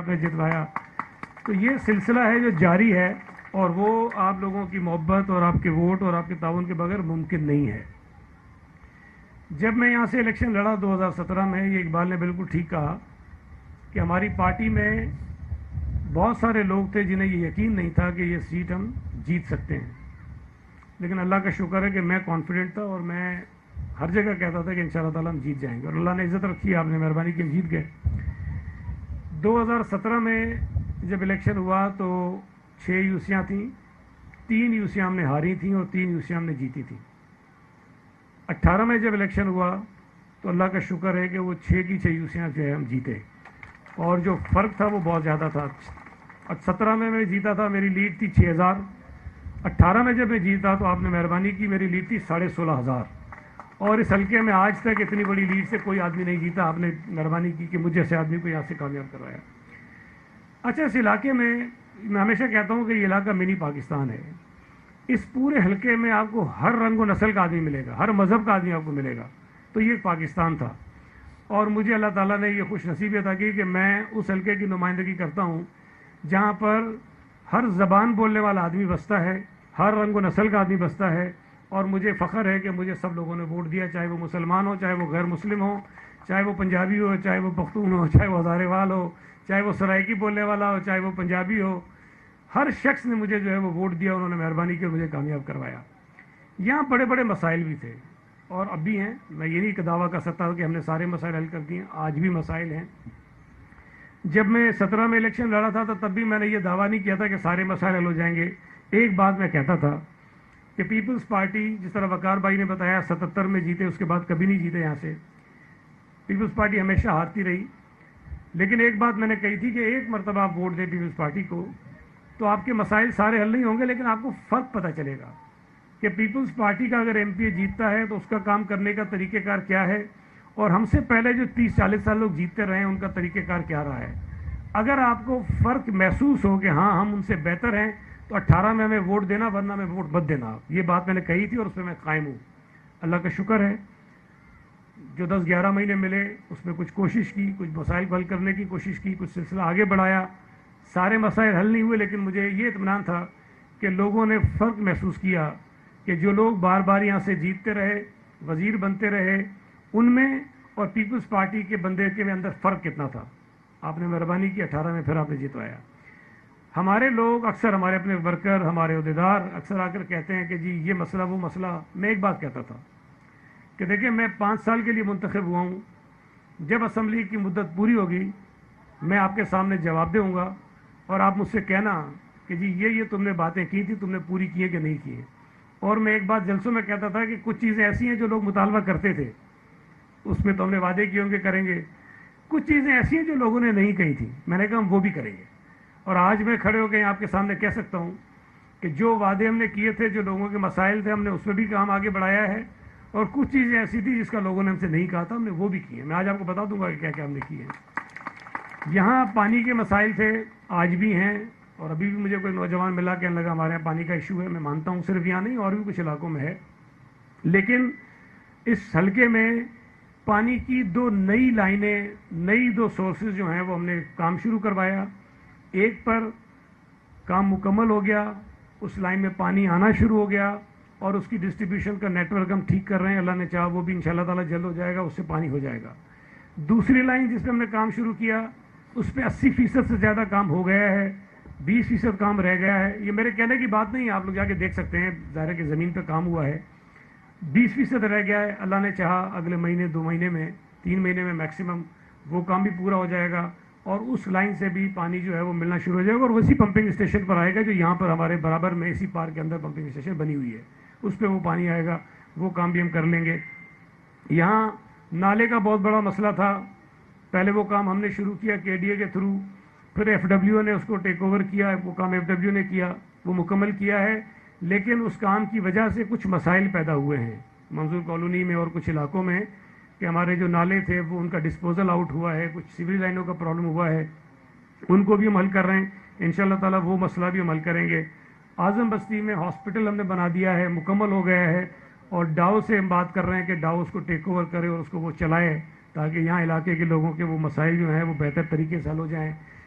آپ نے جتوایا. تو یہ سلسلہ ہے جو جاری ہے اور وہ آپ لوگوں کی محبت اور آپ کے ووٹ اور آپ کے تعاون کے بغیر ممکن نہیں ہے. جب میں یہاں سے الیکشن لڑا 2017 میں، یہ اقبال نے بالکل ٹھیک کہا کہ ہماری پارٹی میں بہت سارے لوگ تھے جنہیں یہ یقین نہیں تھا کہ یہ سیٹ ہم جیت سکتے ہیں، لیکن اللہ کا شکر ہے کہ میں کانفیڈنٹ تھا اور میں ہر جگہ کہتا تھا کہ انشاءاللہ تعالیٰ ہم جیت جائیں گے، اور اللہ نے عزت رکھی، آپ نے مہربانی کی، ہم جیت گئے. 2017 میں جب الیکشن ہوا تو 6 یوسیاں تھیں، 3 یوسیاں ہم نے ہاری تھیں اور 3 یوسیاں ہم نے جیتی تھیں. 18 میں جب الیکشن ہوا تو اللہ کا شکر ہے کہ وہ 6 کی 6 یوسیاں جو ہے ہم جیتے، اور جو فرق تھا وہ بہت زیادہ تھا. 17 میں جیتا تھا، میری لیڈ تھی 6000. 18 میں جب میں جیتا تو آپ نے مہربانی کی، میری لیڈ تھی 16,500. اور اس حلقے میں آج تک اتنی بڑی لیڈ سے کوئی آدمی نہیں جیتا. آپ نے مہربانی کی کہ مجھ جیسے آدمی کو یہاں سے کامیاب کروایا. اچھا، اس علاقے میں ہمیشہ کہتا ہوں کہ یہ علاقہ منی پاکستان ہے. اس پورے حلقے میں آپ کو ہر رنگ و نسل کا آدمی ملے گا، ہر مذہب کا آدمی آپ کو ملے گا. تو یہ پاکستان تھا، اور مجھے اللہ تعالیٰ نے یہ خوش نصیبیت عطا کی کہ میں اس حلقے کی نمائندگی کرتا ہوں جہاں پر ہر زبان بولنے والا آدمی بستا ہے، ہر رنگ و نسل کا آدمی بستا ہے. اور مجھے فخر ہے کہ مجھے سب لوگوں نے ووٹ دیا، چاہے وہ مسلمان ہو، چاہے وہ غیر مسلم ہو، چاہے وہ پنجابی ہو، چاہے وہ پختون ہو، چاہے وہ ہزارے وال ہو، چاہے وہ سرائکی بولنے والا ہو، چاہے وہ پنجابی ہو. ہر شخص نے مجھے جو ہے وہ ووٹ دیا، انہوں نے مہربانی کی، مجھے کامیاب کروایا. یہاں بڑے بڑے مسائل بھی تھے اور اب بھی ہیں. میں یہ نہیں دعویٰ کر سکتا کہ ہم نے سارے مسائل حل کر دیے، آج بھی مسائل ہیں. جب میں 17 میں الیکشن لڑا تھا تو تب بھی میں نے یہ دعویٰ نہیں کیا تھا کہ سارے مسائل حل ہو جائیں گے. ایک بات میں کہتا تھا کہ پیپلز پارٹی، جس طرح وقار بھائی نے بتایا 77 میں جیتے، اس کے بعد کبھی نہیں جیتے یہاں سے. پیپلز پارٹی ہمیشہ ہارتی رہی. لیکن ایک بات میں نے کہی تھی کہ ایک مرتبہ آپ ووٹ دیں پیپلز پارٹی کو تو آپ کے مسائل سارے حل نہیں ہوں گے، لیکن آپ کو فرق پتہ چلے گا کہ پیپلز پارٹی کا اگر ایم پی اے جیتتا ہے تو اس کا کام کرنے کا طریقہ کار کیا ہے، اور ہم سے پہلے جو 30-40 سال لوگ جیتتے رہے ہیں ان کا طریقہ کار کیا رہا ہے. اگر آپ کو فرق محسوس ہو کہ ہاں ہم ان سے بہتر ہیں تو 18 میں ہمیں ووٹ دینا، ورنہ میں ووٹ مت دینا. یہ بات میں نے کہی تھی اور اس پہ میں قائم ہوں. اللہ کا شکر ہے جو 10-11 مہینے ملے اس میں کچھ کوشش کی، کچھ مسائل کو حل کرنے کی کوشش کی، کچھ سلسلہ آگے بڑھایا. سارے مسائل حل نہیں ہوئے، لیکن مجھے یہ اطمینان تھا کہ لوگوں نے فرق محسوس کیا کہ جو لوگ بار بار یہاں سے جیتتے رہے، وزیر بنتے رہے، ان میں اور پیپلز پارٹی کے بندے کے اندر فرق کتنا تھا. آپ نے مہربانی کی، 18 میں پھر آپ نے جتوایا. ہمارے لوگ اکثر، ہمارے اپنے ورکر، ہمارے عہدیدار اکثر آ کر کہتے ہیں کہ جی یہ مسئلہ وہ مسئلہ. میں ایک بات کہتا تھا کہ دیکھیں میں 5 سال کے لیے منتخب ہوا ہوں. جب اسمبلی کی مدت پوری ہوگی میں آپ کے سامنے جواب دوں گا اور آپ مجھ سے کہنا کہ جی یہ تم نے باتیں کی تھی، تم نے پوری کی ہیں کہ نہیں کی ہیں. اور میں ایک بات جلسوں میں کہتا تھا کہ کچھ چیزیں ایسی ہیں جو لوگ مطالبہ کرتے تھے، اس میں تو ہم نے وعدے کیے ہوں گے کریں گے. کچھ چیزیں ایسی ہیں جو لوگوں نے نہیں کہی تھی، میں نے کہا ہم وہ بھی کریں گے. اور آج میں کھڑے ہو کے آپ کے سامنے کہہ سکتا ہوں کہ جو وعدے ہم نے کیے تھے، جو لوگوں کے مسائل تھے، ہم نے اس میں بھی کام آگے بڑھایا ہے. اور کچھ چیزیں ایسی تھی جس کا لوگوں نے ہم سے نہیں کہا تھا، ہم نے وہ بھی کی ہیں. میں آج آپ کو بتا دوں گا کہ کیا کیا ہم نے کیے ہیں. یہاں پانی کے مسائل تھے، آج بھی ہیں، اور ابھی بھی مجھے کوئی نوجوان ملا کہنے لگا ہمارے یہاں پانی کا ایشو ہے. میں مانتا ہوں صرف یہاں نہیں، اور بھی کچھ علاقوں میں ہے. لیکن اس حلقے میں پانی کی 2 نئی لائنیں، نئی 2 سورسز جو ہیں وہ ہم نے کام شروع کروایا. ایک پر کام مکمل ہو گیا، اس لائن میں پانی آنا شروع ہو گیا اور اس کی ڈسٹریبیوشن کا نیٹ ورک ہم ٹھیک کر رہے ہیں. اللہ نے چاہا وہ بھی انشاءاللہ تعالیٰ جلد ہو جائے گا، اس سے پانی ہو جائے گا. دوسری لائن جس پہ ہم نے کام شروع کیا اس پہ 80% سے زیادہ کام ہو گیا ہے، 20% کام رہ گیا ہے. یہ میرے کہنے کی بات نہیں ہے، آپ لوگ جا کے دیکھ سکتے ہیں، ظاہر ہے کہ زمین پہ کام ہوا ہے. 20% رہ گیا ہے. اللہ نے چاہا اگلے مہینے، 2 مہینے میں، 3 مہینے میں میکسیمم وہ کام بھی پورا ہو جائے گا اور اس لائن سے بھی پانی جو ہے وہ ملنا شروع ہو جائے گا اور ویسی پمپنگ اسٹیشن پر آئے گا جو یہاں پر ہمارے برابر میں اسی پارک کے اندر پمپنگ اسٹیشن بنی ہوئی ہے، اس پہ وہ پانی آئے گا. وہ کام بھی ہم کر لیں گے. یہاں نالے کا بہت بڑا مسئلہ تھا، پہلے وہ کام ہم نے شروع کیا کے ڈی اے کے تھرو، پھر ایف ڈبلیو نے اس کو ٹیک اوور کیا. وہ کام ایف ڈبلیو نے کیا، وہ مکمل کیا ہے. لیکن اس کام کی وجہ سے کچھ مسائل پیدا ہوئے ہیں منظور کالونی میں اور کچھ علاقوں میں کہ ہمارے جو نالے تھے وہ ان کا ڈسپوزل آؤٹ ہوا ہے، کچھ سیوریج لائنوں کا پرابلم ہوا ہے، ان کو بھی ہم حل کر رہے ہیں. انشاءاللہ تعالیٰ وہ مسئلہ بھی ہم حل کریں گے. اعظم بستی میں ہاسپٹل ہم نے بنا دیا ہے، مکمل ہو گیا ہے، اور ڈاؤ سے ہم بات کر رہے ہیں کہ ڈاؤ اس کو ٹیک اوور کرے اور اس کو وہ چلائے تاکہ یہاں علاقے کے لوگوں کے وہ مسائل جو ہیں وہ بہتر طریقے سے حل ہو جائیں.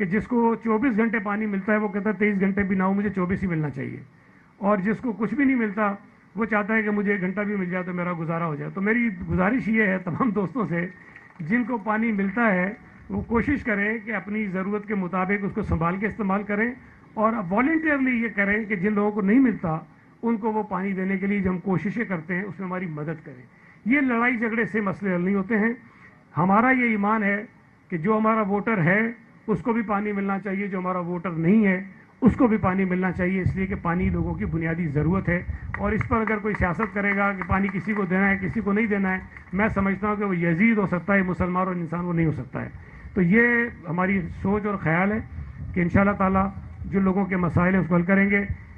کہ جس کو 24 گھنٹے پانی ملتا ہے وہ کہتا ہے 23 گھنٹے بھی نہ ہو، مجھے 24 ہی ملنا چاہیے، اور جس کو کچھ بھی نہیں ملتا وہ چاہتا ہے کہ مجھے 1 گھنٹہ بھی مل جائے تو میرا گزارا ہو جائے۔ تو میری گزارش یہ ہے تمام دوستوں سے، جن کو پانی ملتا ہے وہ کوشش کریں کہ اپنی ضرورت کے مطابق اس کو سنبھال کے استعمال کریں، اور والنٹیئرلی یہ کریں کہ جن لوگوں کو نہیں ملتا ان کو وہ پانی دینے کے لیے جو ہم کوششیں کرتے ہیں اس میں ہماری مدد کریں۔ یہ لڑائی جھگڑے سے مسئلے حل نہیں ہوتے ہیں۔ ہمارا یہ ایمان ہے کہ جو ہمارا ووٹر ہے اس کو بھی پانی ملنا چاہیے، جو ہمارا ووٹر نہیں ہے اس کو بھی پانی ملنا چاہیے، اس لیے کہ پانی لوگوں کی بنیادی ضرورت ہے، اور اس پر اگر کوئی سیاست کرے گا کہ پانی کسی کو دینا ہے کسی کو نہیں دینا ہے، میں سمجھتا ہوں کہ وہ یزید ہو سکتا ہے، مسلمان اور انسان وہ نہیں ہو سکتا ہے۔ تو یہ ہماری سوچ اور خیال ہے کہ انشاءاللہ تعالی جو لوگوں کے مسائل ہیں اس کو حل کریں گے۔